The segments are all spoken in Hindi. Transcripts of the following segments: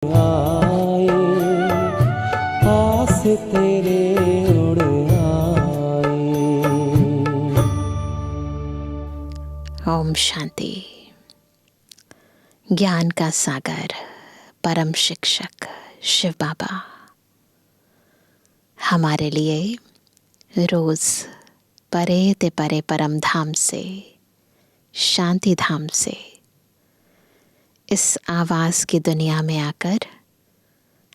आए पास तेरे उड़ आए। ओम शांति। ज्ञान का सागर परम शिक्षक शिव बाबा हमारे लिए रोज परे ते परे परम धाम से, शांति धाम से इस आवाज की दुनिया में आकर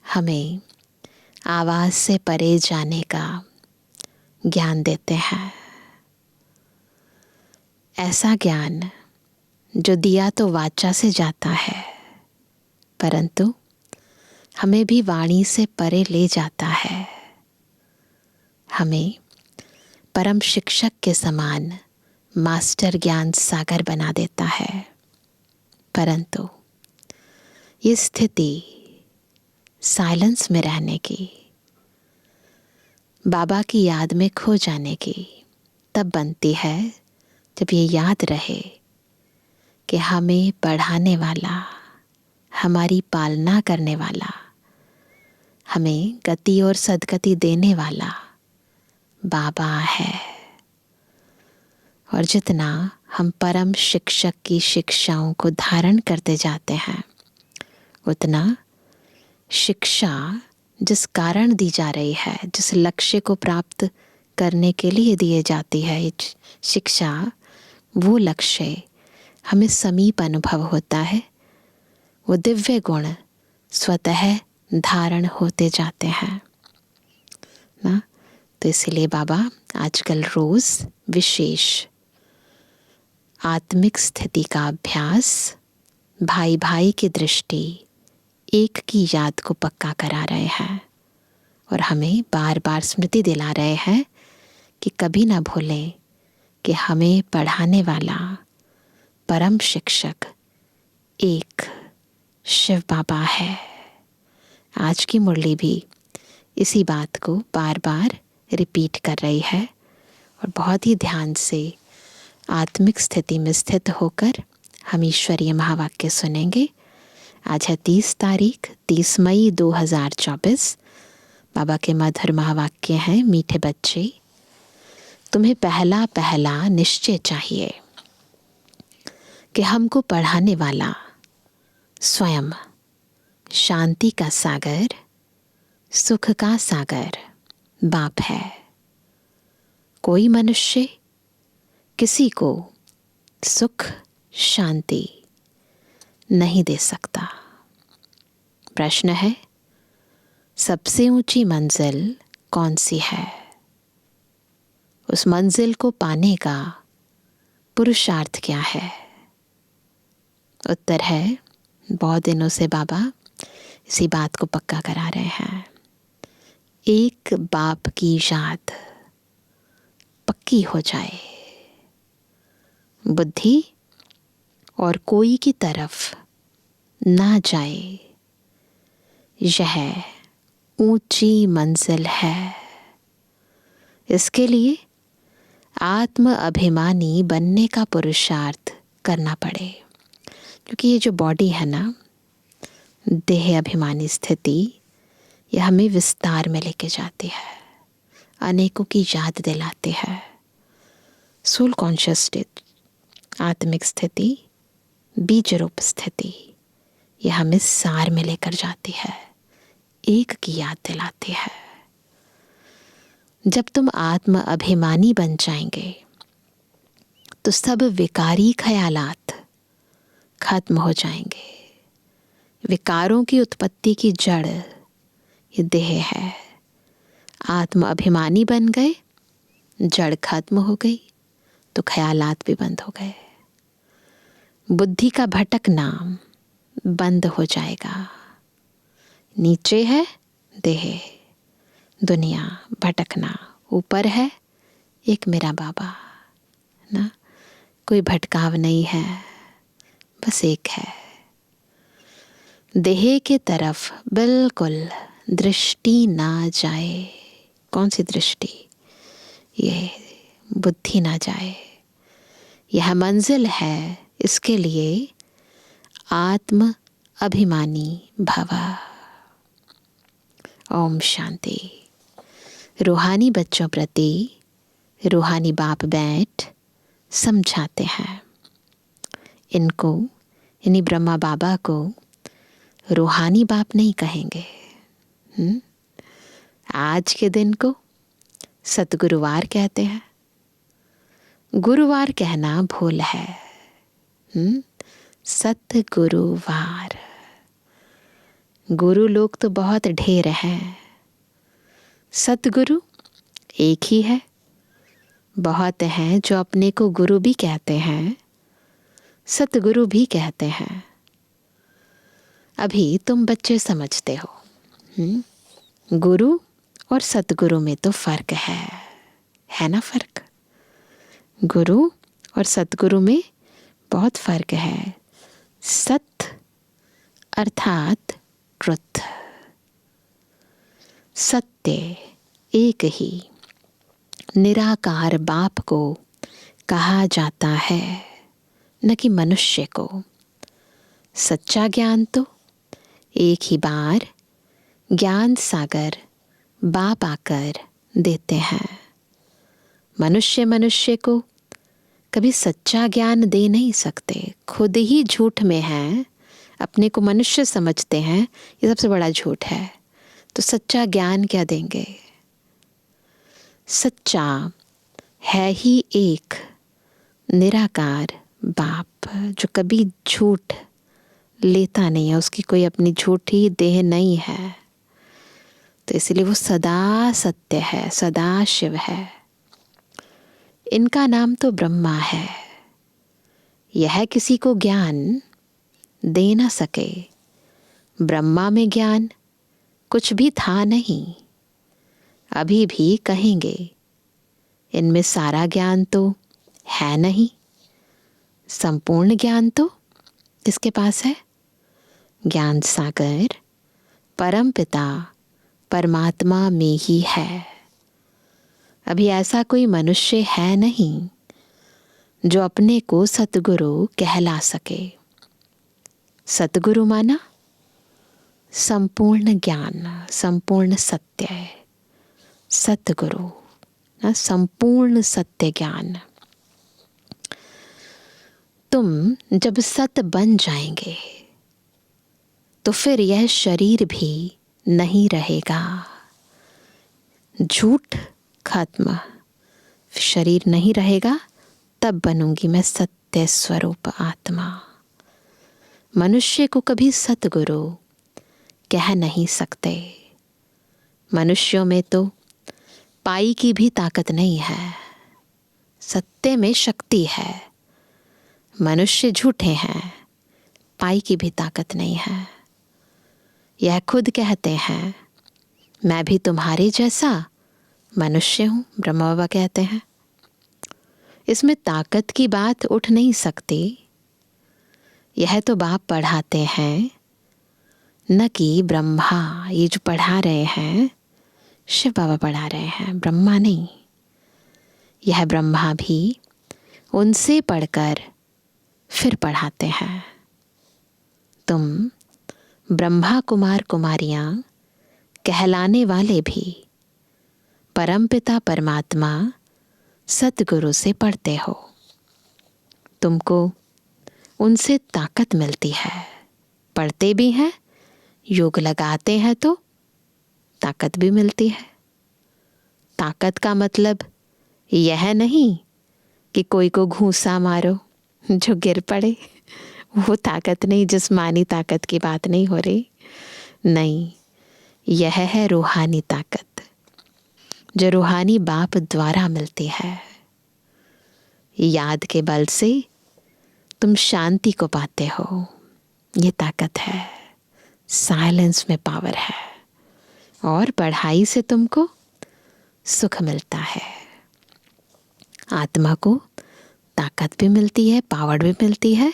हमें आवाज से परे जाने का ज्ञान देते हैं। ऐसा ज्ञान जो दिया तो वाचा से जाता है, परंतु हमें भी वाणी से परे ले जाता है। हमें परम शिक्षक के समान मास्टर ज्ञान सागर बना देता है। परंतु ये स्थिति साइलेंस में रहने की, बाबा की याद में खो जाने की तब बनती है जब ये याद रहे कि हमें पढ़ाने वाला, हमारी पालना करने वाला, हमें गति और सद्गति देने वाला बाबा है। और जितना हम परम शिक्षक की शिक्षाओं को धारण करते जाते हैं, उतना शिक्षा जिस कारण दी जा रही है, जिस लक्ष्य को प्राप्त करने के लिए दिए जाती है शिक्षा, वो लक्ष्य हमें समीप अनुभव होता है। वो दिव्य गुण स्वतः धारण होते जाते हैं ना। तो इसलिए बाबा आजकल रोज विशेष आत्मिक स्थिति का अभ्यास, भाई भाई की दृष्टि, एक की याद को पक्का करा रहे हैं और हमें बार बार स्मृति दिला रहे हैं कि कभी ना भूलें कि हमें पढ़ाने वाला परम शिक्षक एक शिव बाबा है। आज की मुरली भी इसी बात को बार बार रिपीट कर रही है और बहुत ही ध्यान से आत्मिक स्थिति में स्थित होकर हम ईश्वरीय महावाक्य सुनेंगे। आज है 30 मई 2024। बाबा के मधुर महावाक्य हैं, मीठे बच्चे तुम्हें पहला पहला निश्चय चाहिए कि हमको पढ़ाने वाला स्वयं शांति का सागर, सुख का सागर बाप है। कोई मनुष्य किसी को सुख शांति नहीं दे सकता। प्रश्न है, सबसे ऊंची मंजिल कौन सी है? उस मंजिल को पाने का पुरुषार्थ क्या है? उत्तर है, बहुत दिनों से बाबा इसी बात को पक्का करा रहे हैं। एक बाप की याद पक्की हो जाए, बुद्धि और कोई की तरफ ना जाए, यह ऊंची मंजिल है। इसके लिए आत्म अभिमानी बनने का पुरुषार्थ करना पड़े, क्योंकि ये जो बॉडी है ना, देह अभिमानी स्थिति, यह हमें विस्तार में लेके जाती है, अनेकों की याद दिलाती है। सोल कॉन्शियस स्टेट, आत्मिक स्थिति, बीज रूप स्थिति, यह हमें सार में लेकर जाती है, एक की याद दिलाती है। जब तुम आत्म अभिमानी बन जाएंगे तो सब विकारी ख्यालात खत्म हो जाएंगे। विकारों की उत्पत्ति की जड़ ये देह है। आत्म अभिमानी बन गए, जड़ खत्म हो गई तो ख्यालात भी बंद हो गए। बुद्धि का भटकना बंद हो जाएगा। नीचे है देह, दुनिया, भटकना, ऊपर है एक मेरा बाबा ना। कोई भटकाव नहीं है, बस एक है। देह के तरफ बिल्कुल दृष्टि ना जाए। कौन सी दृष्टि? ये बुद्धि ना जाए। यह मंजिल है, इसके लिए आत्म अभिमानी भव। ओम शांति। रूहानी बच्चों प्रति रूहानी बाप बैठ समझाते हैं। इनको, यानी ब्रह्मा बाबा को रूहानी बाप नहीं कहेंगे। आज के दिन को सतगुरुवार कहते हैं। गुरुवार कहना भूल है। सतगुरुवार। गुरु लोग तो बहुत ढेर हैं, सतगुरु एक ही है। बहुत हैं जो अपने को गुरु भी कहते हैं, सतगुरु भी कहते हैं। अभी तुम बच्चे समझते हो। गुरु और सतगुरु में तो फर्क है ना फर्क। गुरु और सतगुरु में बहुत फर्क है। सत अर्थात ट्रुथ, सत्य एक ही निराकार बाप को कहा जाता है, न कि मनुष्य को। सच्चा ज्ञान तो एक ही बार ज्ञान सागर बाप आकर देते हैं। मनुष्य को कभी सच्चा ज्ञान दे नहीं सकते। खुद ही झूठ में हैं, अपने को मनुष्य समझते हैं, ये सबसे बड़ा झूठ है। तो सच्चा ज्ञान क्या देंगे। सच्चा है ही एक निराकार बाप जो कभी झूठ लेता नहीं है, उसकी कोई अपनी झूठी देह नहीं है। तो इसलिए वो सदा सत्य है, सदा शिव है। इनका नाम तो ब्रह्मा है। यह किसी को ज्ञान दे न सके। ब्रह्मा में ज्ञान कुछ भी था नहीं, अभी भी कहेंगे इनमें सारा ज्ञान तो है नहीं। संपूर्ण ज्ञान तो किसके पास है। ज्ञान सागर परम पिता परमात्मा में ही है। अभी ऐसा कोई मनुष्य है नहीं जो अपने को सतगुरु कहला सके। सतगुरु माना संपूर्ण ज्ञान, संपूर्ण सत्य। सतगुरु ना संपूर्ण सत्य ज्ञान। तुम जब सत बन जाएंगे तो फिर यह शरीर भी नहीं रहेगा। झूठ खत्म, शरीर नहीं रहेगा, तब बनूंगी मैं सत्य स्वरूप आत्मा। मनुष्य को कभी सतगुरु कह नहीं सकते। मनुष्यों में तो पाई की भी ताकत नहीं है, सत्य में शक्ति है। मनुष्य झूठे हैं, पाई की भी ताकत नहीं है। यह खुद कहते हैं मैं भी तुम्हारे जैसा मनुष्य हूँ, ब्रह्मा बाबा कहते हैं। इसमें ताकत की बात उठ नहीं सकती। यह तो बाप पढ़ाते हैं, न कि ब्रह्मा। ये जो पढ़ा रहे हैं शिव बाबा पढ़ा रहे हैं, ब्रह्मा नहीं। यह ब्रह्मा भी उनसे पढ़कर फिर पढ़ाते हैं। तुम ब्रह्मा कुमार कुमारियां कहलाने वाले भी परमपिता परमात्मा सतगुरु से पढ़ते हो। तुमको उनसे ताकत मिलती है। पढ़ते भी हैं, योग लगाते हैं तो ताकत भी मिलती है। ताकत का मतलब यह नहीं कि कोई को घूंसा मारो जो गिर पड़े, वो ताकत नहीं। जिस्मानी ताकत की बात नहीं हो रही, नहीं। यह है रूहानी ताकत जो रूहानी बाप द्वारा मिलती है। याद के बल से तुम शांति को पाते हो, ये ताकत है। साइलेंस में पावर है। और पढ़ाई से तुमको सुख मिलता है। आत्मा को ताकत भी मिलती है, पावर भी मिलती है,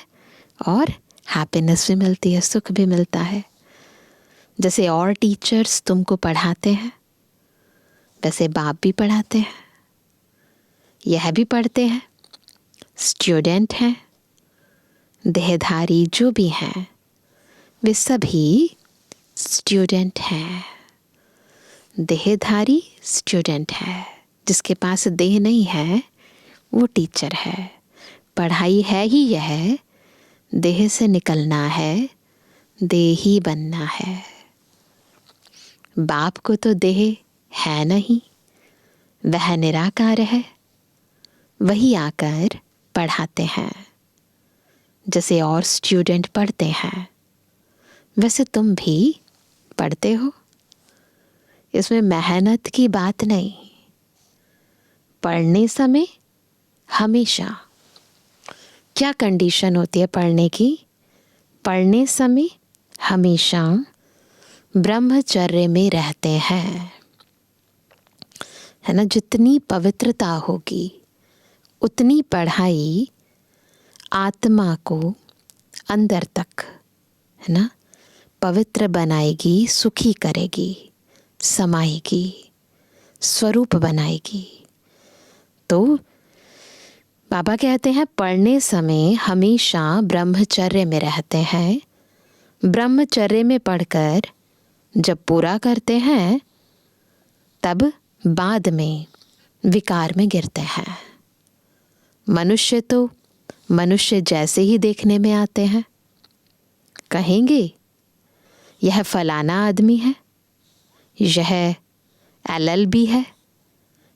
और हैप्पीनेस भी मिलती है, सुख भी मिलता है। जैसे और टीचर्स तुमको पढ़ाते हैं, वैसे बाप भी पढ़ाते हैं। यह भी पढ़ते हैं। स्टूडेंट हैं, देहधारी जो भी हैं, वे सभी स्टूडेंट हैं। देहधारी स्टूडेंट है, जिसके पास देह नहीं है वो टीचर है। पढ़ाई है ही यह, देह से निकलना है, देही बनना है। बाप को तो देह है नहीं, वह निराकार है, वही आकर पढ़ाते हैं। जैसे और स्टूडेंट पढ़ते हैं वैसे तुम भी पढ़ते हो। इसमें मेहनत की बात नहीं। पढ़ने समय हमेशा क्या कंडीशन होती है पढ़ने की? पढ़ने समय हमेशा ब्रह्मचर्य में रहते हैं, है ना। जितनी पवित्रता होगी उतनी पढ़ाई आत्मा को अंदर तक, है ना, पवित्र बनाएगी, सुखी करेगी, समाएगी, स्वरूप बनाएगी। तो बाबा कहते हैं पढ़ने समय हमेशा ब्रह्मचर्य में रहते हैं। ब्रह्मचर्य में पढ़कर जब पूरा करते हैं तब बाद में विकार में गिरते हैं। मनुष्य तो मनुष्य जैसे ही देखने में आते हैं। कहेंगे यह फलाना आदमी है, यह LLB है,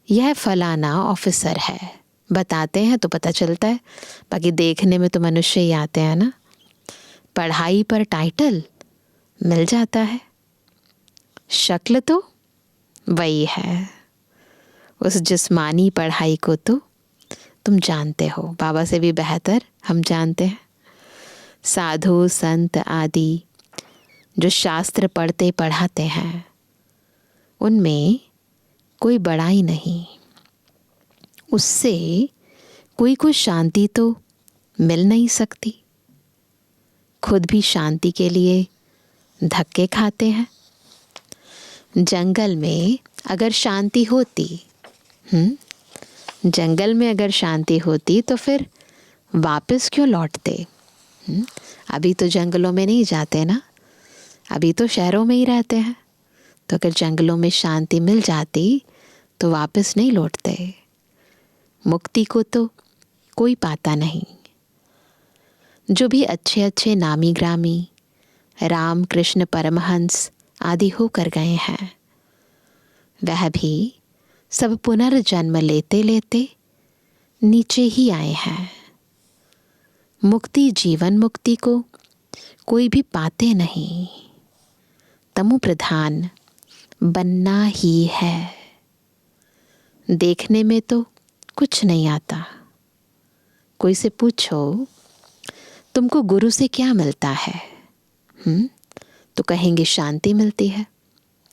यह फलाना ऑफिसर है। बताते हैं तो पता चलता है, बाकी देखने में तो मनुष्य ही आते हैं ना। पढ़ाई पर टाइटल मिल जाता है, शक्ल तो वही है। उस जिस्मानी पढ़ाई को तो तुम जानते हो, बाबा से भी बेहतर हम जानते हैं। साधु संत आदि जो शास्त्र पढ़ते पढ़ाते हैं उनमें कोई बड़ाई नहीं। उससे कोई शांति तो मिल नहीं सकती। खुद भी शांति के लिए धक्के खाते हैं। जंगल में अगर शांति होती, जंगल में अगर शांति होती तो फिर वापस क्यों लौटते? अभी तो जंगलों में नहीं जाते ना, अभी तो शहरों में ही रहते हैं। तो अगर जंगलों में शांति मिल जाती तो वापस नहीं लौटते। मुक्ति को तो कोई पाता नहीं। जो भी अच्छे अच्छे नामी ग्रामी राम कृष्ण परमहंस आदि होकर गए हैं, वह भी सब पुनर्जन्म लेते लेते नीचे ही आए हैं। मुक्ति जीवन मुक्ति को कोई भी पाते नहीं। तमो प्रधान बनना ही है। देखने में तो कुछ नहीं आता। कोई से पूछो तुमको गुरु से क्या मिलता है, तो कहेंगे शांति मिलती है।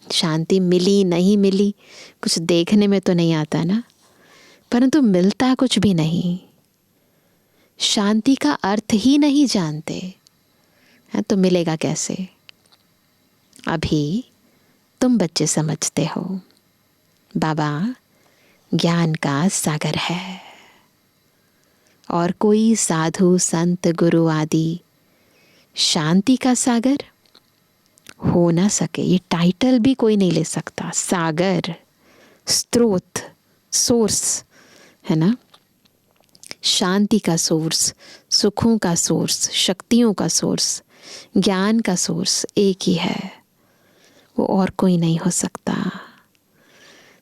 शांति मिली नहीं मिली कुछ देखने में तो नहीं आता ना, परंतु मिलता कुछ भी नहीं। शांति का अर्थ ही नहीं जानते हैं तो मिलेगा कैसे? अभी तुम बच्चे समझते हो बाबा ज्ञान का सागर है, और कोई साधु संत गुरु आदि शांति का सागर हो ना सके। ये टाइटल भी कोई नहीं ले सकता। सागर, स्रोत, सोर्स, है ना। शांति का सोर्स, सुखों का सोर्स, शक्तियों का सोर्स, ज्ञान का सोर्स एक ही है, वो और कोई नहीं हो सकता।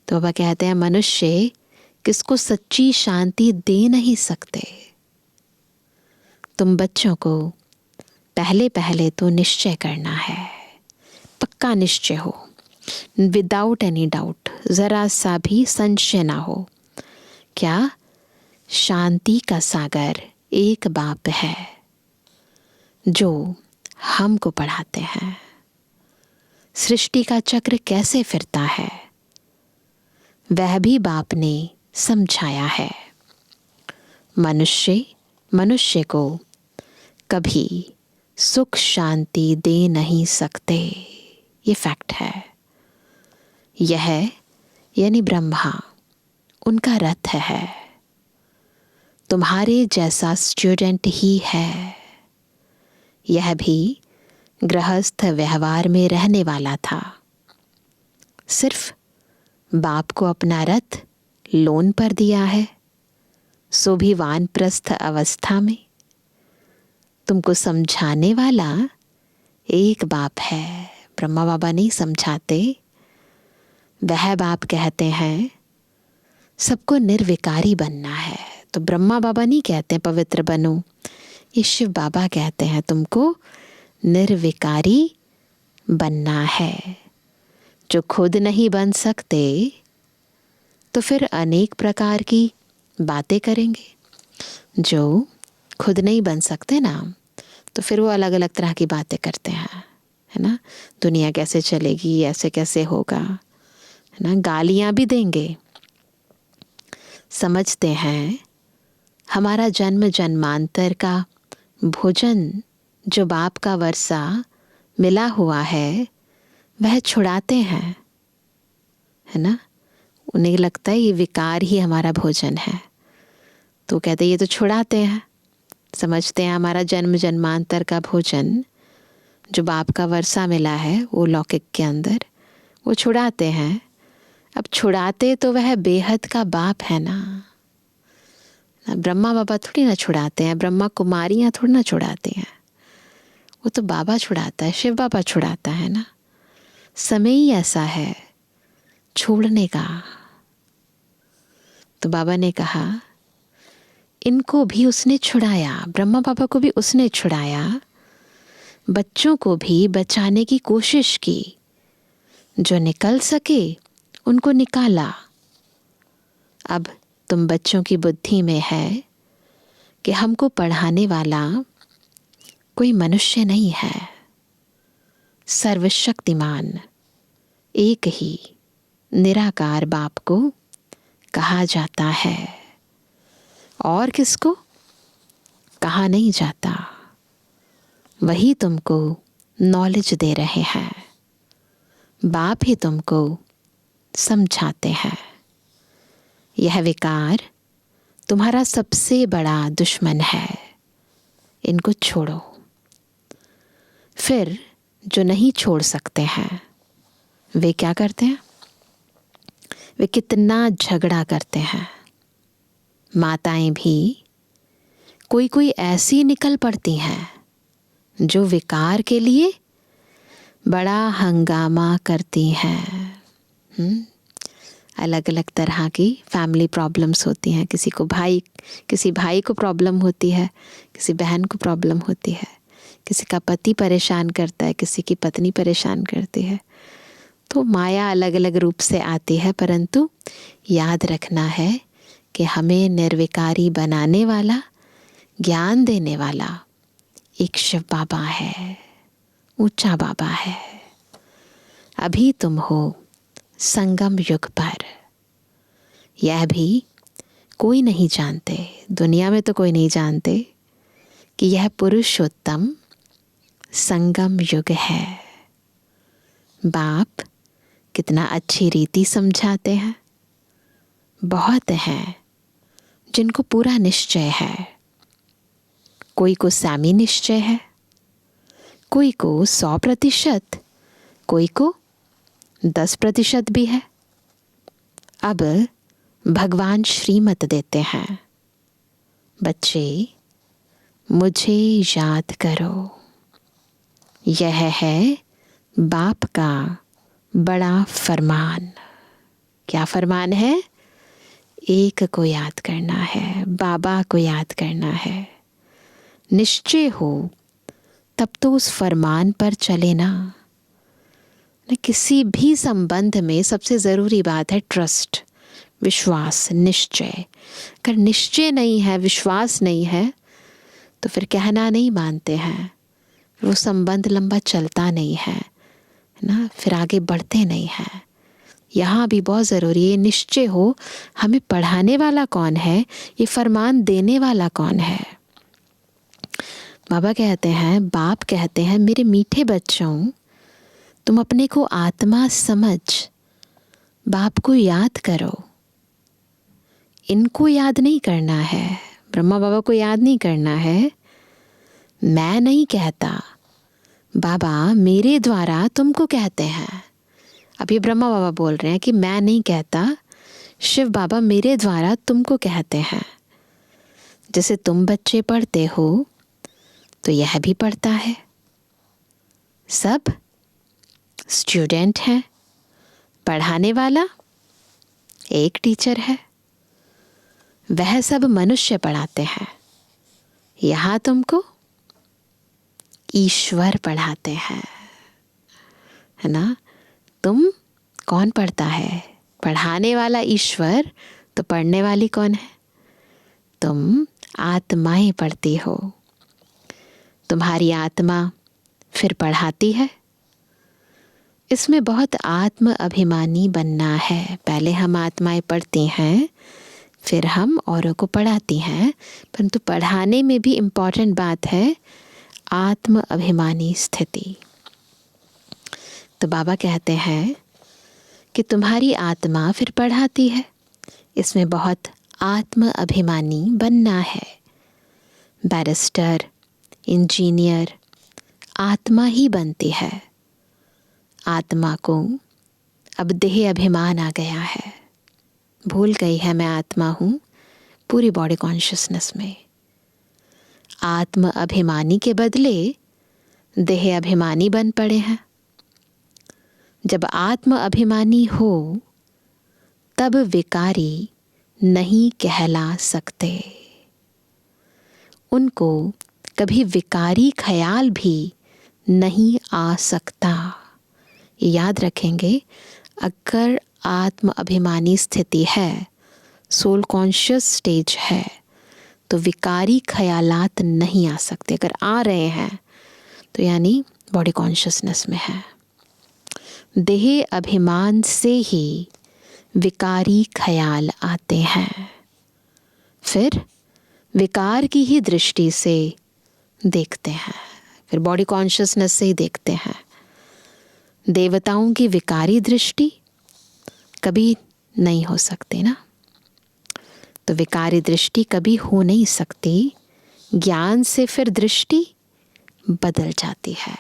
तो बाबा कहते हैं मनुष्य किसको सच्ची शांति दे नहीं सकते। तुम बच्चों को पहले पहले तो निश्चय करना है, पक्का निश्चय हो, विदाउट एनी डाउट, जरा सा भी संशय ना हो। क्या? शांति का सागर एक बाप है जो हमको पढ़ाते हैं। सृष्टि का चक्र कैसे फिरता है वह भी बाप ने समझाया है। मनुष्य को कभी सुख शांति दे नहीं सकते, ये फैक्ट है। यह यानी ब्रह्मा उनका रथ है, तुम्हारे जैसा स्टूडेंट ही है। यह भी गृहस्थ व्यवहार में रहने वाला था। सिर्फ बाप को अपना रथ लोन पर दिया है, सो भी वानप्रस्थ अवस्था में। तुमको समझाने वाला एक बाप है। ब्रह्मा बाबा नहीं समझाते, वह बाप कहते हैं सबको निर्विकारी बनना है। तो ब्रह्मा बाबा नहीं कहते पवित्र बनो, ये शिव बाबा कहते हैं तुमको निर्विकारी बनना है। जो खुद नहीं बन सकते तो फिर अनेक प्रकार की बातें करेंगे। जो खुद नहीं बन सकते ना, तो फिर वो अलग अलग तरह की बातें करते हैं, है ना। दुनिया कैसे चलेगी, ऐसे कैसे होगा, है ना। गालियाँ भी देंगे। समझते हैं हमारा जन्म जन्मांतर का भोजन जो बाप का वर्षा मिला हुआ है वह छुड़ाते हैं, है ना। उन्हें लगता है ये विकार ही हमारा भोजन है, तो कहते ये तो छुड़ाते हैं। समझते हैं हमारा जन्म जन्मांतर का भोजन जो बाप का वर्षा मिला है वो लौकिक के अंदर, वो छुड़ाते हैं। अब छुड़ाते तो वह बेहद का बाप है ना। ब्रह्मा बाबा थोड़ी ना छुड़ाते हैं, ब्रह्मा कुमारियाँ थोड़ी ना छुड़ाते हैं, वो तो बाबा छुड़ाता है, शिव बाबा छुड़ाता है ना। समय ही ऐसा है छोड़ने का। तो बाबा ने कहा इनको भी उसने छुड़ाया, ब्रह्मा बाबा को भी उसने छुड़ाया, बच्चों को भी बचाने की कोशिश की। जो निकल सके उनको निकाला। अब तुम बच्चों की बुद्धि में है कि हमको पढ़ाने वाला कोई मनुष्य नहीं है, सर्वशक्तिमान एक ही निराकार बाप को कहा जाता है, और किसको कहा नहीं जाता। वही तुमको नॉलेज दे रहे हैं, बाप ही तुमको समझाते हैं। यह विकार तुम्हारा सबसे बड़ा दुश्मन है, इनको छोड़ो। फिर जो नहीं छोड़ सकते हैं वे क्या करते हैं, वे कितना झगड़ा करते हैं। माताएं भी कोई कोई ऐसी निकल पड़ती हैं जो विकार के लिए बड़ा हंगामा करती हैं। अलग अलग तरह की फैमिली प्रॉब्लम्स होती हैं। किसी भाई को प्रॉब्लम होती है, किसी बहन को प्रॉब्लम होती है, किसी का पति परेशान करता है, किसी की पत्नी परेशान करती है। तो माया अलग अलग रूप से आती है, परंतु याद रखना है कि हमें निर्विकारी बनाने वाला, ज्ञान देने वाला एक शिव बाबा है, ऊंचा बाबा है। अभी तुम हो संगम युग पर। यह भी कोई नहीं जानते, दुनिया में तो कोई नहीं जानते कि यह पुरुषोत्तम संगम युग है। बाप कितना अच्छी रीति समझाते हैं। बहुत हैं जिनको पूरा निश्चय है, कोई को सामी निश्चय है, कोई को 100%, कोई को 10% भी है। अब भगवान श्रीमत देते हैं, बच्चे मुझे याद करो। यह है बाप का बड़ा फरमान। क्या फरमान है? एक को याद करना है, बाबा को याद करना है। निश्चय हो तब तो उस फरमान पर चले ना। किसी भी संबंध में सबसे ज़रूरी बात है ट्रस्ट, विश्वास, निश्चय। अगर निश्चय नहीं है, विश्वास नहीं है, तो फिर कहना नहीं मानते हैं, वो संबंध लंबा चलता नहीं है ना, फिर आगे बढ़ते नहीं हैं। यहाँ भी बहुत ज़रूरी है निश्चय हो, हमें पढ़ाने वाला कौन है, ये फरमान देने वाला कौन है। बाबा कहते हैं, बाप कहते हैं, मेरे मीठे बच्चों, तुम अपने को आत्मा समझ बाप को याद करो। इनको याद नहीं करना है, ब्रह्मा बाबा को याद नहीं करना है। मैं नहीं कहता, बाबा मेरे द्वारा तुमको कहते हैं। अब ये ब्रह्मा बाबा बोल रहे हैं कि मैं नहीं कहता, शिव बाबा मेरे द्वारा तुमको कहते हैं। जैसे तुम बच्चे पढ़ते हो तो यह भी पढ़ता है। सब स्टूडेंट हैं, पढ़ाने वाला एक टीचर है। वह सब मनुष्य पढ़ाते हैं, यहाँ तुमको ईश्वर पढ़ाते हैं, है ना। तुम कौन पढ़ता है? पढ़ाने वाला ईश्वर, तो पढ़ने वाली कौन है? तुम आत्माएं पढ़ती हो। तुम्हारी आत्मा फिर पढ़ाती है। इसमें बहुत आत्म अभिमानी बनना है। पहले हम आत्माएं पढ़ती हैं, फिर हम औरों को पढ़ाती हैं। परंतु पढ़ाने में भी इम्पॉर्टेंट बात है आत्म अभिमानी स्थिति। तो बाबा कहते हैं कि तुम्हारी आत्मा फिर पढ़ाती है। इसमें बहुत आत्म अभिमानी बनना है। बैरिस्टर, इंजीनियर आत्मा ही बनती है। आत्मा को अब देह अभिमान आ गया है, भूल गई है मैं आत्मा हूँ पूरी बॉडी कॉन्शियसनेस में। आत्म अभिमानी के बदले देह अभिमानी बन पड़े हैं। जब आत्म अभिमानी हो तब विकारी नहीं कहला सकते। उनको कभी विकारी ख्याल भी नहीं आ सकता। ये याद रखेंगे, अगर आत्म अभिमानी स्थिति है, सोल कॉन्शियस स्टेज है, तो विकारी ख्यालात नहीं आ सकते। अगर आ रहे हैं तो यानी बॉडी कॉन्शियसनेस में है। देह अभिमान से ही विकारी ख्याल आते हैं। फिर विकार की ही दृष्टि से देखते हैं, फिर बॉडी कॉन्शियसनेस से ही देखते हैं। देवताओं की विकारी दृष्टि कभी नहीं हो सकती ना। तो विकारी दृष्टि कभी हो नहीं सकती। ज्ञान से फिर दृष्टि बदल जाती है,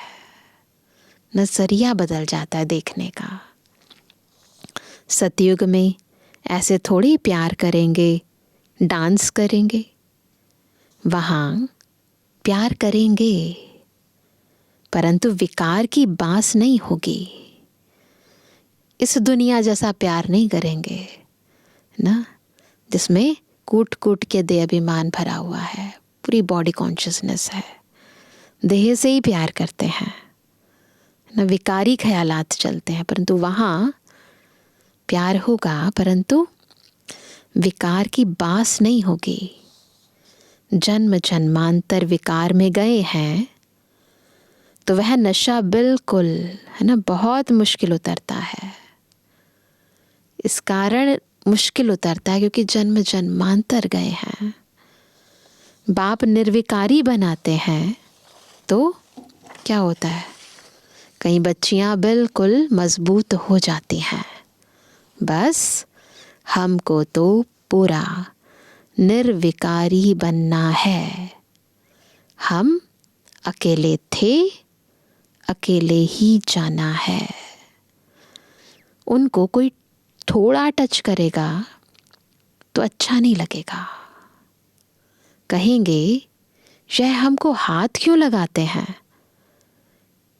नजरिया बदल जाता है देखने का। सतयुग में ऐसे थोड़ी प्यार करेंगे, डांस करेंगे। वहाँ प्यार करेंगे परंतु विकार की बास नहीं होगी। इस दुनिया जैसा प्यार नहीं करेंगे ना, जिसमें कूट कूट के देह अभिमान भरा हुआ है, पूरी बॉडी कॉन्शियसनेस है। देह से ही प्यार करते हैं ना, विकारी ख्यालात चलते हैं। परंतु वहाँ प्यार होगा परंतु विकार की बास नहीं होगी। जन्म जन्मांतर विकार में गए हैं तो वह नशा बिल्कुल, है ना, बहुत मुश्किल उतरता है। इस कारण मुश्किल उतरता है क्योंकि जन्म जन्मांतर गए हैं। बाप निर्विकारी बनाते हैं तो क्या होता है, कई बच्चियां बिल्कुल मजबूत हो जाती हैं। बस हमको तो पूरा निर्विकारी बनना है। हम अकेले थे, अकेले ही जाना है। उनको कोई थोड़ा टच करेगा तो अच्छा नहीं लगेगा। कहेंगे यह हमको हाथ क्यों लगाते हैं,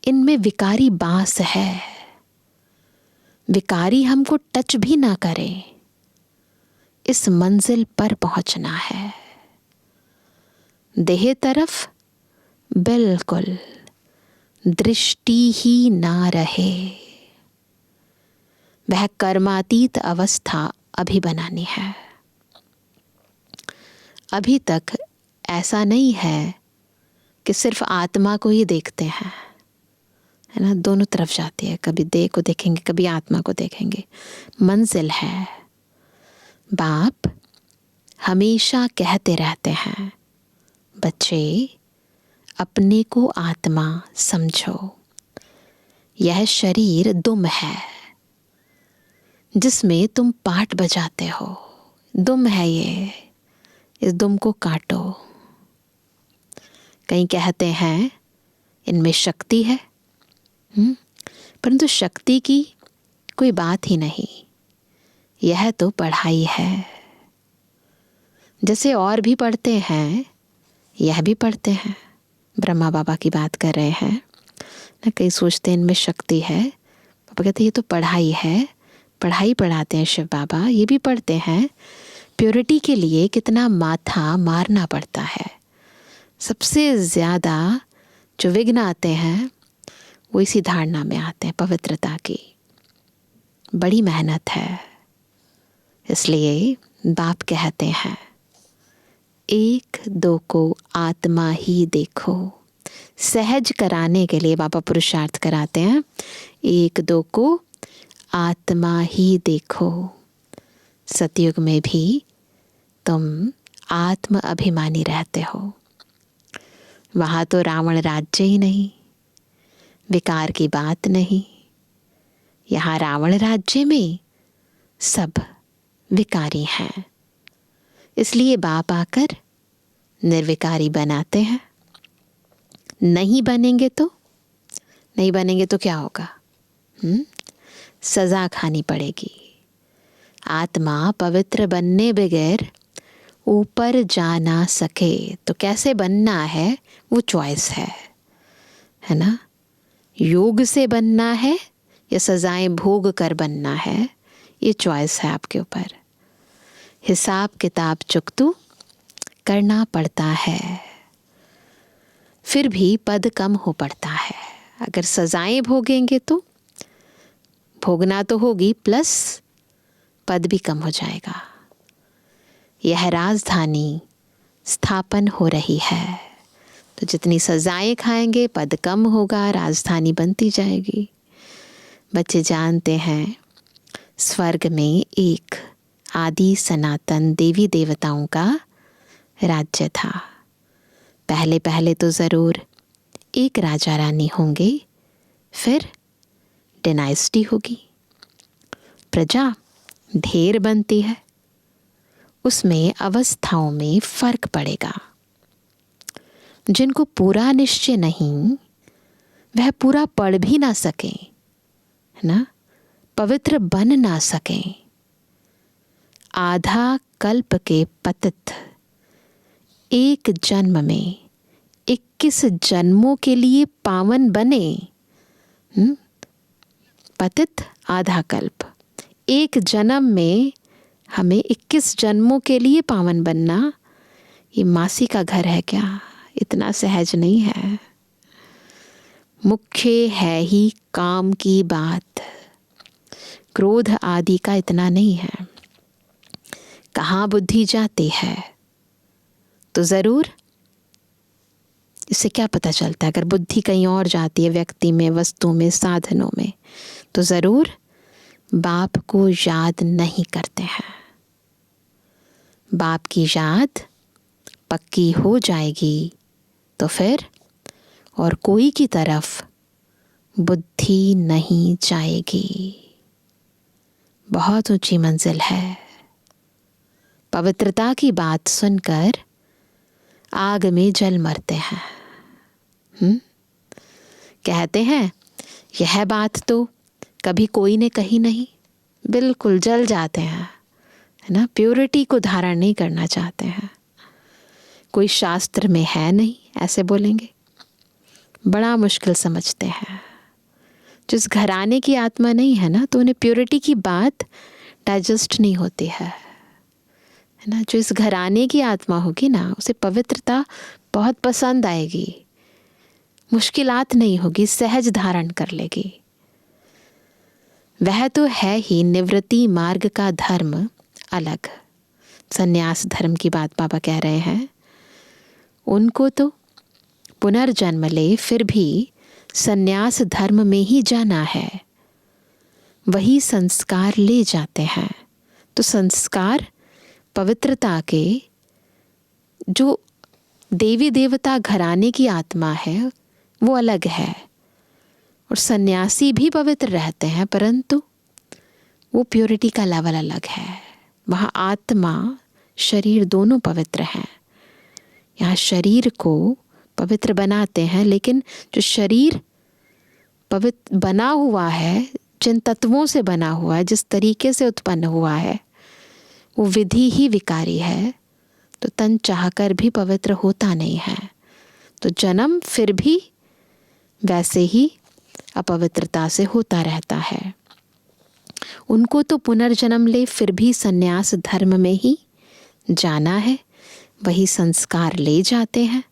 इनमें विकारी बास है। विकारी हमको टच भी ना करें, इस मंजिल पर पहुंचना है। देह तरफ बिल्कुल दृष्टि ही ना रहे। वह कर्मातीत अवस्था अभी बनानी है। अभी तक ऐसा नहीं है कि सिर्फ आत्मा को ही देखते हैं, है ना, दोनों तरफ जाती है। कभी देह को देखेंगे, कभी आत्मा को देखेंगे। मंजिल है। बाप हमेशा कहते रहते हैं, बच्चे अपने को आत्मा समझो। यह शरीर दुम है जिसमें तुम पाट बजाते हो। दुम है ये, इस दुम को काटो। कहीं कहते हैं इनमें शक्ति है, परंतु शक्ति की कोई बात ही नहीं, यह तो पढ़ाई है। जैसे और भी पढ़ते हैं, यह भी पढ़ते हैं। ब्रह्मा बाबा की बात कर रहे हैं ना, कई सोचते हैं इनमें शक्ति है, पापा कहते हैं ये तो पढ़ाई है, पढ़ाई पढ़ाते हैं शिव बाबा। ये भी पढ़ते हैं प्योरिटी के लिए कितना माथा मारना पड़ता है। सबसे ज़्यादा जो विघ्न आते हैं वो इसी धारणा में आते हैं, पवित्रता की। बड़ी मेहनत है। इसलिए बाप कहते हैं एक दो को आत्मा ही देखो। सहज कराने के लिए बाबा पुरुषार्थ कराते हैं, एक दो को आत्मा ही देखो। सतयुग में भी तुम आत्म अभिमानी रहते हो, वहाँ तो रावण राज्य ही नहीं, विकार की बात नहीं। यहाँ रावण राज्य में सब विकारी हैं। इसलिए बाप आकर निर्विकारी बनाते हैं। नहीं बनेंगे तो क्या होगा? सजा खानी पड़ेगी। आत्मा पवित्र बनने बगैर ऊपर जा ना सके तो कैसे बनना है वो चॉइस है ना। योग से बनना है या सजाएं भोग कर बनना है, ये चॉइस है आपके ऊपर। हिसाब किताब चुकतू करना पड़ता है, फिर भी पद कम हो पड़ता है। अगर सजाएं भोगेंगे तो भोगना तो होगी, प्लस पद भी कम हो जाएगा। यह राजधानी स्थापन हो रही है, तो जितनी सजाएं खाएंगे पद कम होगा, राजधानी बनती जाएगी। बच्चे जानते हैं स्वर्ग में एक आदि सनातन देवी देवताओं का राज्य था। पहले पहले तो ज़रूर एक राजा रानी होंगे, फिर डायनेस्टी होगी, प्रजा ढेर बनती है, उसमें अवस्थाओं में फर्क पड़ेगा। जिनको पूरा निश्चय नहीं, वह पूरा पढ़ भी ना सकें, है ना, पवित्र बन ना सकें। आधा कल्प के पतित एक जन्म में 21 जन्मों के लिए पावन बने। पतित आधा कल्प, एक जन्म में हमें 21 जन्मों के लिए पावन बनना, ये मासी का घर है क्या? इतना सहज नहीं है। मुख्य है ही काम की बात, क्रोध आदि का इतना नहीं है। कहाँ बुद्धि जाती है तो ज़रूर इससे क्या पता चलता है? अगर बुद्धि कहीं और जाती है, व्यक्ति में, वस्तु में, साधनों में, तो ज़रूर बाप को याद नहीं करते हैं। बाप की याद पक्की हो जाएगी तो फिर और कोई की तरफ बुद्धि नहीं जाएगी। बहुत ऊंची मंजिल है। पवित्रता की बात सुनकर आग में जल मरते हैं। कहते हैं यह बात तो कभी कोई ने कही नहीं, बिल्कुल जल जाते हैं, है ना। प्योरिटी को धारण नहीं करना चाहते हैं। कोई शास्त्र में है नहीं, ऐसे बोलेंगे। बड़ा मुश्किल समझते हैं। जिस घराने की आत्मा नहीं है ना, तो उन्हें प्योरिटी की बात डाइजेस्ट नहीं होती है ना। जो इस घराने की आत्मा होगी ना, उसे पवित्रता बहुत पसंद आएगी, मुश्किलात नहीं होगी, सहज धारण कर लेगी। वह तो है ही निवृत्ति मार्ग का धर्म अलग। सन्यास धर्म की बात बाबा कह रहे हैं। उनको तो पुनर्जन्म ले, फिर भी सन्यास धर्म में ही जाना है। वही संस्कार ले जाते हैं। तो संस्कार पवित्रता के, जो देवी देवता घराने की आत्मा है वो अलग है। और सन्यासी भी पवित्र रहते हैं, परंतु वो प्योरिटी का लेवल अलग है। वहाँ आत्मा शरीर दोनों पवित्र हैं। यहाँ शरीर को पवित्र बनाते हैं, लेकिन जो शरीर पवित्र बना हुआ है, जिन तत्वों से बना हुआ है, जिस तरीके से उत्पन्न हुआ है, वो विधि ही विकारी है, तो तन चाहकर भी पवित्र होता नहीं है। तो जन्म फिर भी वैसे ही अपवित्रता से होता रहता है। उनको तो पुनर्जन्म ले फिर भी संन्यास धर्म में ही जाना है, वही संस्कार ले जाते हैं।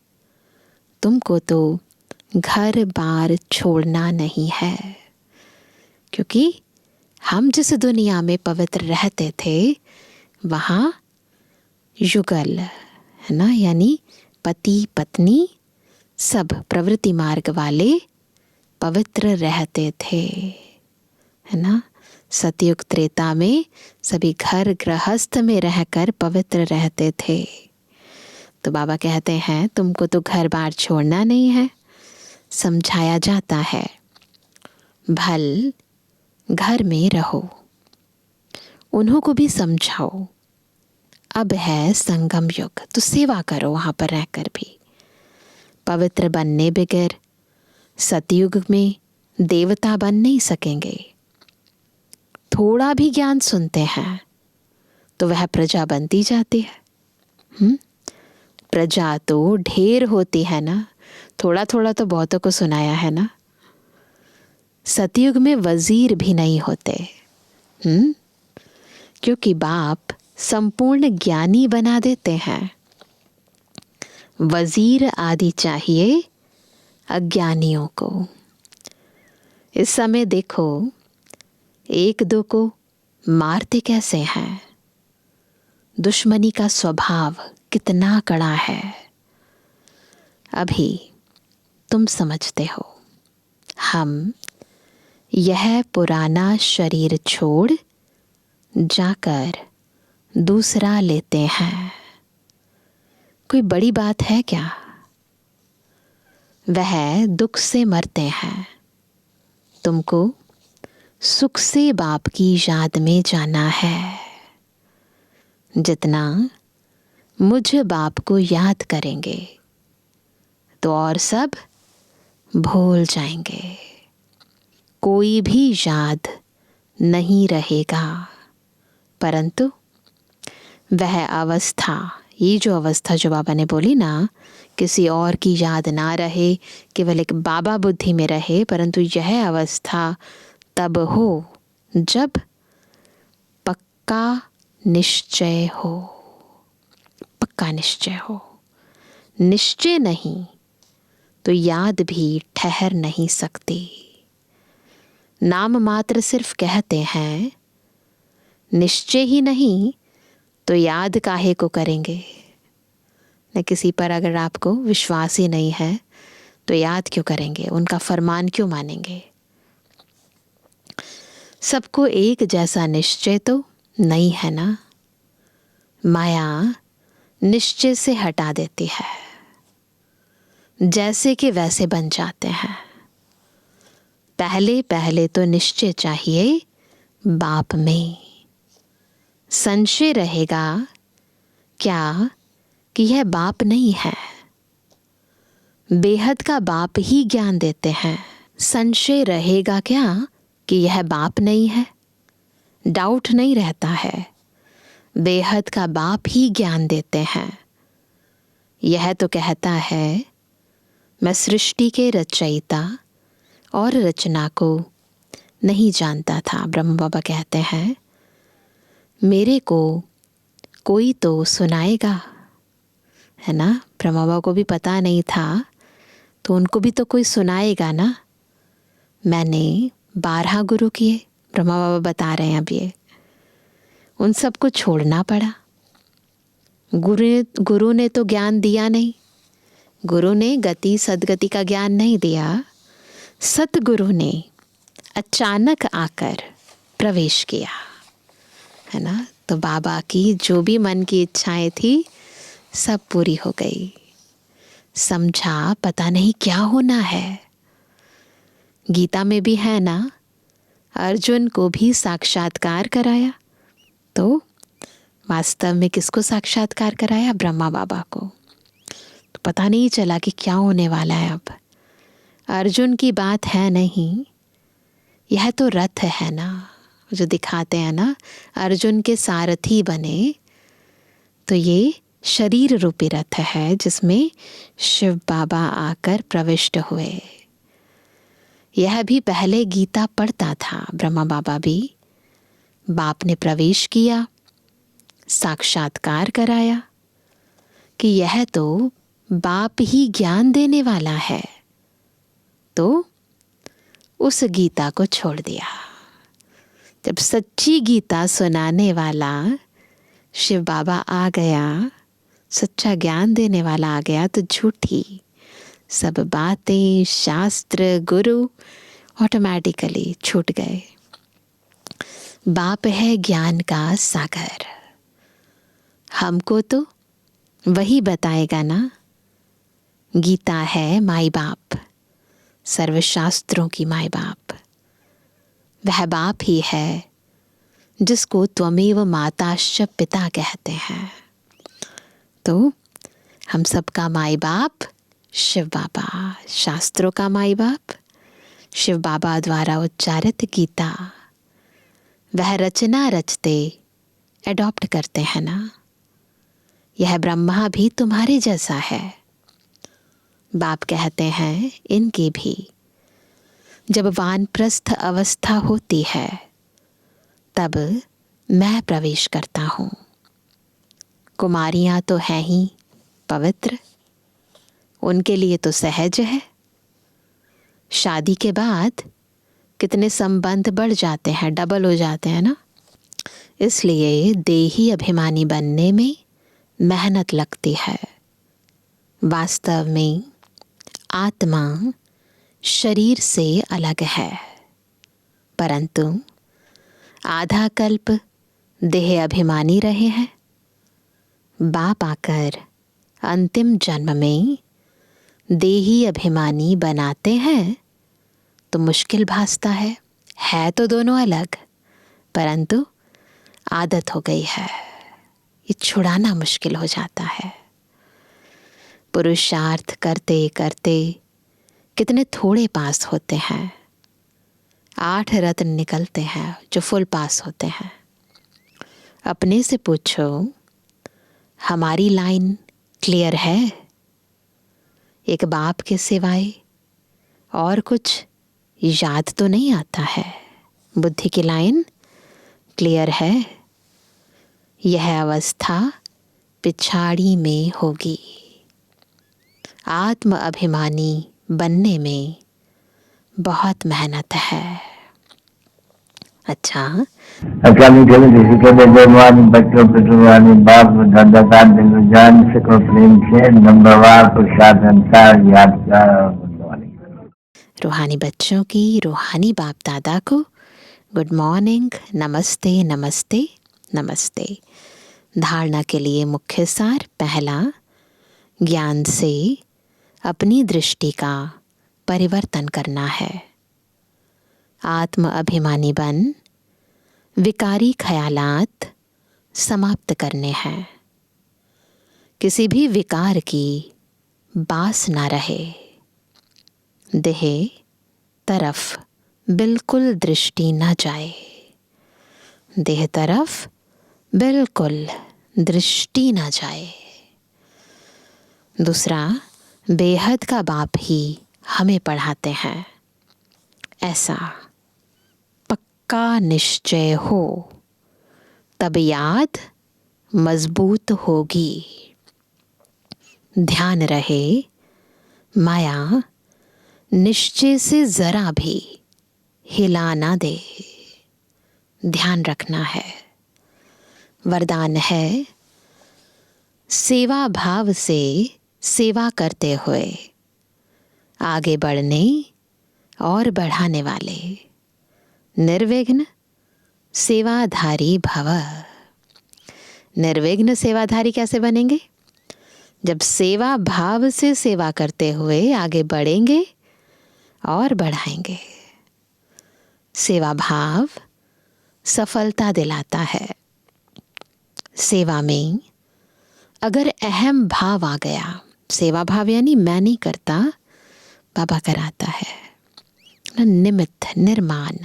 तुमको तो घर बार छोड़ना नहीं है, क्योंकि हम जिस दुनिया में पवित्र रहते थे वहाँ युगल है ना, यानी पति पत्नी सब प्रवृत्ति मार्ग वाले पवित्र रहते थे, है ना। सतयुग त्रेता में सभी घर गृहस्थ में रहकर पवित्र रहते थे। तो बाबा कहते हैं तुमको तो घर बार छोड़ना नहीं है। समझाया जाता है भल घर में रहो, उन्हों को भी समझाओ। अब है संगम युग, तो सेवा करो वहाँ पर रहकर भी। पवित्र बनने बगैर सतयुग में देवता बन नहीं सकेंगे। थोड़ा भी ज्ञान सुनते हैं तो वह प्रजा बनती जाती है। प्रजा तो ढेर होती है ना, थोड़ा थोड़ा तो बहुतों को सुनाया है ना। सतयुग में वजीर भी नहीं होते, क्योंकि बाप संपूर्ण ज्ञानी बना देते हैं। वजीर आदि चाहिए अज्ञानियों को। इस समय देखो एक दो को मारते कैसे हैं, दुश्मनी का स्वभाव कितना कड़ा है। अभी तुम समझते हो हम यह पुराना शरीर छोड़ जाकर दूसरा लेते हैं। कोई बड़ी बात है क्या? वह दुख से मरते हैं, तुमको सुख से बाप की याद में जाना है। जितना मुझ बाप को याद करेंगे तो और सब भूल जाएंगे, कोई भी याद नहीं रहेगा। परंतु वह अवस्था, ये जो अवस्था जो बाबा ने बोली ना, किसी और की याद ना रहे, केवल एक बाबा बुद्धि में रहे, परंतु यह अवस्था तब हो जब पक्का निश्चय हो। पक्का निश्चय हो, निश्चय नहीं तो याद भी ठहर नहीं सकती। नाम मात्र सिर्फ कहते हैं, निश्चय ही नहीं तो याद काहे को करेंगे। न किसी पर अगर आपको विश्वास ही नहीं है तो याद क्यों करेंगे, उनका फरमान क्यों मानेंगे। सबको एक जैसा निश्चय तो नहीं है ना। माया निश्चय से हटा देती है, जैसे कि वैसे बन जाते हैं। पहले पहले तो निश्चय चाहिए बाप में। संशय रहेगा क्या कि यह बाप नहीं है। बेहद का बाप ही ज्ञान देते हैं। संशय रहेगा क्या कि यह बाप नहीं है। डाउट नहीं रहता है, बेहद का बाप ही ज्ञान देते हैं। यह तो कहता है मैं सृष्टि के रचयिता और रचना को नहीं जानता था। ब्रह्म बाबा कहते हैं मेरे को कोई तो सुनाएगा, है ना। ब्रह्मा बाबा को भी पता नहीं था, तो उनको भी तो कोई सुनाएगा ना। मैंने 12 गुरु किए, ब्रह्मा बाबा बता रहे हैं अब ये। उन सबको छोड़ना पड़ा। गुरु ने तो ज्ञान दिया नहीं, गुरु ने गति सदगति का ज्ञान नहीं दिया। सतगुरु ने अचानक आकर प्रवेश किया, है ना। तो बाबा की जो भी मन की इच्छाएं थी सब पूरी हो गई। समझा पता नहीं क्या होना है। गीता में भी है ना, अर्जुन को भी साक्षात्कार कराया, तो वास्तव में किसको साक्षात्कार कराया? ब्रह्मा बाबा को। तो पता नहीं चला कि क्या होने वाला है। अब अर्जुन की बात है नहीं, यह तो रथ है ना, जो दिखाते हैं ना, अर्जुन के सारथी बने। तो ये शरीर रूपी रथ है जिसमें शिव बाबा आकर प्रविष्ट हुए। यह भी पहले गीता पढ़ता था ब्रह्मा बाबा भी। बाप ने प्रवेश किया, साक्षात्कार कराया कि यह तो बाप ही ज्ञान देने वाला है। तो उस गीता को छोड़ दिया। जब सच्ची गीता सुनाने वाला शिव बाबा आ गया, सच्चा ज्ञान देने वाला आ गया, तो झूठी सब बातें, शास्त्र, गुरु ऑटोमेटिकली छूट गए। बाप है ज्ञान का सागर, हमको तो वही बताएगा ना। गीता है माई बाप, सर्वशास्त्रों की माई बाप। वह बाप ही है जिसको त्वमेव माताश्च पिता कहते हैं। तो हम सबका माई बाप शिव बाबा, शास्त्रों का माई बाप शिव बाबा द्वारा उच्चारित गीता। वह रचना रचते एडॉप्ट करते हैं ना। यह ब्रह्मा भी तुम्हारे जैसा है। बाप कहते हैं इनकी भी जब वानप्रस्थ अवस्था होती है तब मैं प्रवेश करता हूँ। कुमारियाँ तो हैं ही पवित्र, उनके लिए तो सहज है। शादी के बाद कितने संबंध बढ़ जाते हैं, डबल हो जाते हैं ना। इसलिए देही अभिमानी बनने में मेहनत लगती है। वास्तव में आत्मा शरीर से अलग है, परंतु आधा कल्प देह अभिमानी रहे हैं। बाप आकर अंतिम जन्म में देही अभिमानी बनाते हैं तो मुश्किल भासता है तो दोनों अलग, परंतु आदत हो गई है, ये छुड़ाना मुश्किल हो जाता है। पुरुषार्थ करते करते कितने थोड़े पास होते हैं। 8 रत्न निकलते हैं जो फुल पास होते हैं। अपने से पूछो, हमारी लाइन क्लियर है? एक बाप के सिवाय और कुछ याद तो नहीं आता है। बुद्धि की लाइन क्लियर है। यह अवस्था पिछाड़ी में होगी। आत्म अभिमानी बनने में बहुत मेहनत है। अच्छा, अकाली दल के बेजवानी बच्चों पितृवानी बाप दादा दिल जान सको प्रेम से नंबरवार प्रसाद अंसार याद का रूहानी बच्चों की रूहानी बाप दादा को गुड मॉर्निंग, नमस्ते नमस्ते नमस्ते। धारणा के लिए मुख्य सार। पहला, ज्ञान से अपनी दृष्टि का परिवर्तन करना है। आत्म अभिमानी बन विकारी ख्यालात समाप्त करने हैं। किसी भी विकार की बास ना रहे। देह तरफ बिल्कुल दृष्टि न जाए। देह तरफ बिल्कुल दृष्टि न जाए। दूसरा, बेहद का बाप ही हमें पढ़ाते हैं। ऐसा पक्का निश्चय हो तब याद मजबूत होगी। ध्यान रहे, माया निश्चय से जरा भी हिला ना दे। ध्यान रखना है। वरदान है, सेवा भाव से सेवा करते हुए आगे बढ़ने और बढ़ाने वाले निर्विघ्न सेवाधारी भव। निर्विघ्न सेवाधारी कैसे बनेंगे? जब सेवा भाव से सेवा करते हुए आगे बढ़ेंगे और बढ़ाएंगे। सेवा भाव सफलता दिलाता है। सेवा में अगर अहम भाव आ गया सेवा भाव यानी मैं नहीं करता, बाबा कराता है, निमित्त निर्माण।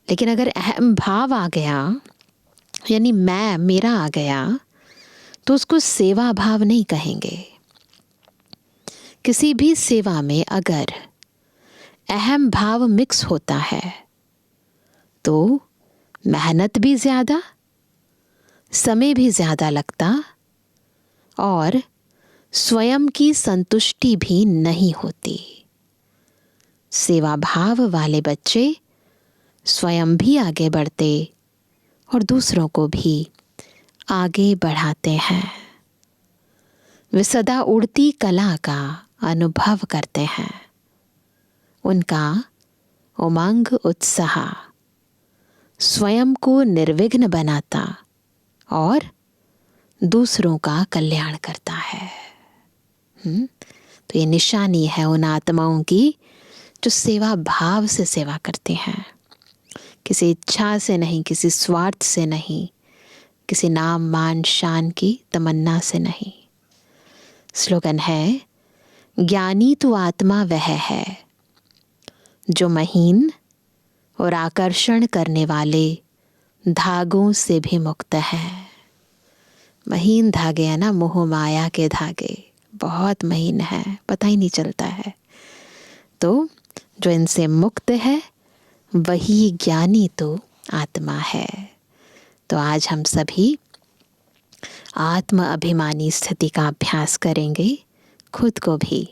लेकिन अगर अहम भाव आ गया यानी मैं मेरा आ गया तो उसको सेवा भाव नहीं कहेंगे। किसी भी सेवा में अगर अहम भाव मिक्स होता है तो मेहनत भी ज़्यादा, समय भी ज़्यादा लगता और स्वयं की संतुष्टि भी नहीं होती। सेवा भाव वाले बच्चे स्वयं भी आगे बढ़ते और दूसरों को भी आगे बढ़ाते हैं। वे सदा उड़ती कला का अनुभव करते हैं। उनका उमंग उत्साह स्वयं को निर्विघ्न बनाता और दूसरों का कल्याण करता है। तो ये निशानी है उन आत्माओं की जो सेवा भाव से सेवा करती हैं, किसी इच्छा से नहीं, किसी स्वार्थ से नहीं, किसी नाम मान शान की तमन्ना से नहीं। स्लोगन है, ज्ञानी तो आत्मा वह है जो महीन और आकर्षण करने वाले धागों से भी मुक्त है। महीन धागे है ना, मोह माया के धागे बहुत महीन है, पता ही नहीं चलता है। तो जो इनसे मुक्त है वही ज्ञानी तो आत्मा है। तो आज हम सभी आत्म अभिमानी स्थिति का अभ्यास करेंगे। खुद को भी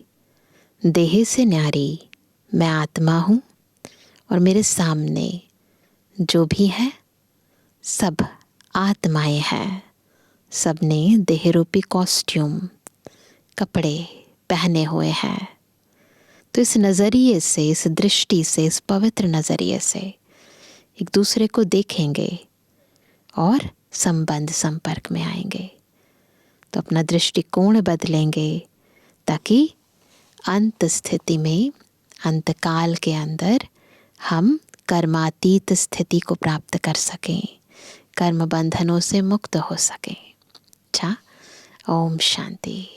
देह से न्यारी मैं आत्मा हूँ और मेरे सामने जो भी है सब आत्माएं हैं। सब ने देह रूपी कॉस्ट्यूम कपड़े पहने हुए हैं। तो इस नज़रिए से, इस दृष्टि से, इस पवित्र नज़रिए से एक दूसरे को देखेंगे और संबंध संपर्क में आएंगे। तो अपना दृष्टिकोण बदलेंगे ताकि अंत स्थिति में, अंतकाल के अंदर हम कर्मातीत स्थिति को प्राप्त कर सकें, कर्म बंधनों से मुक्त हो सकें। अच्छा, ओम शांति।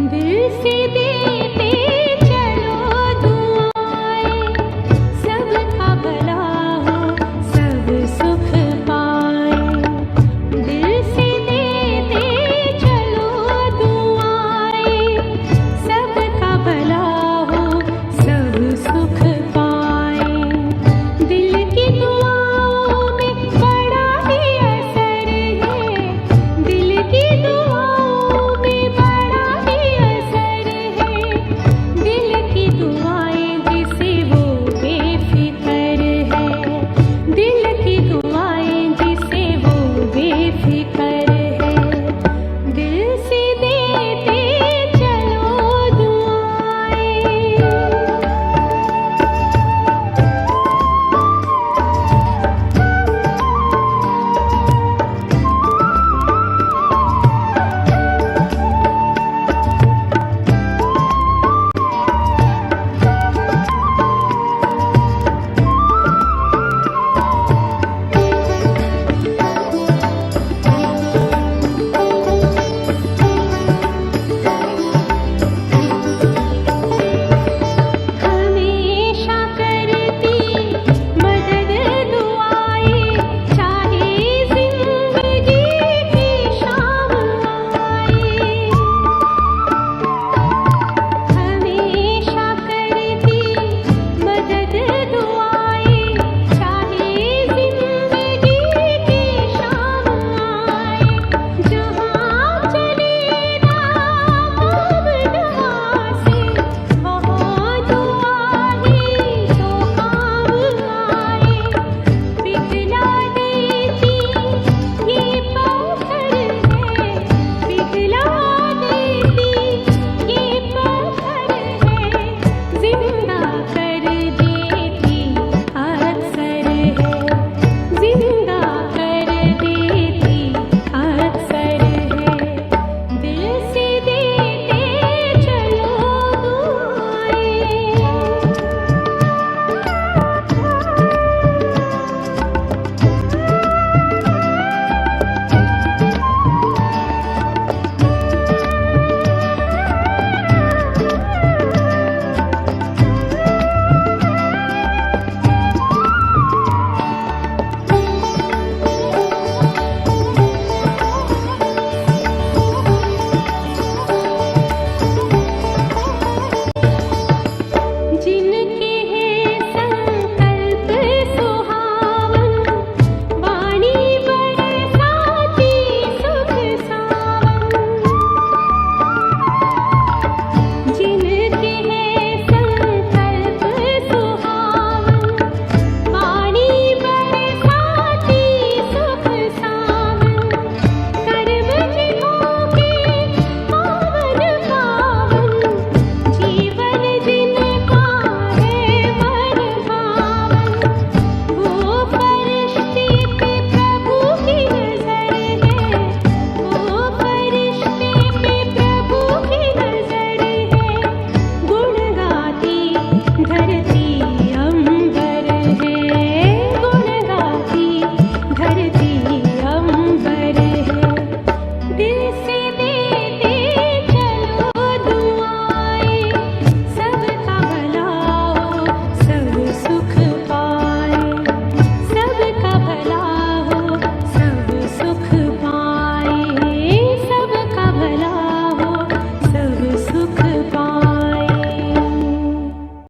दिल से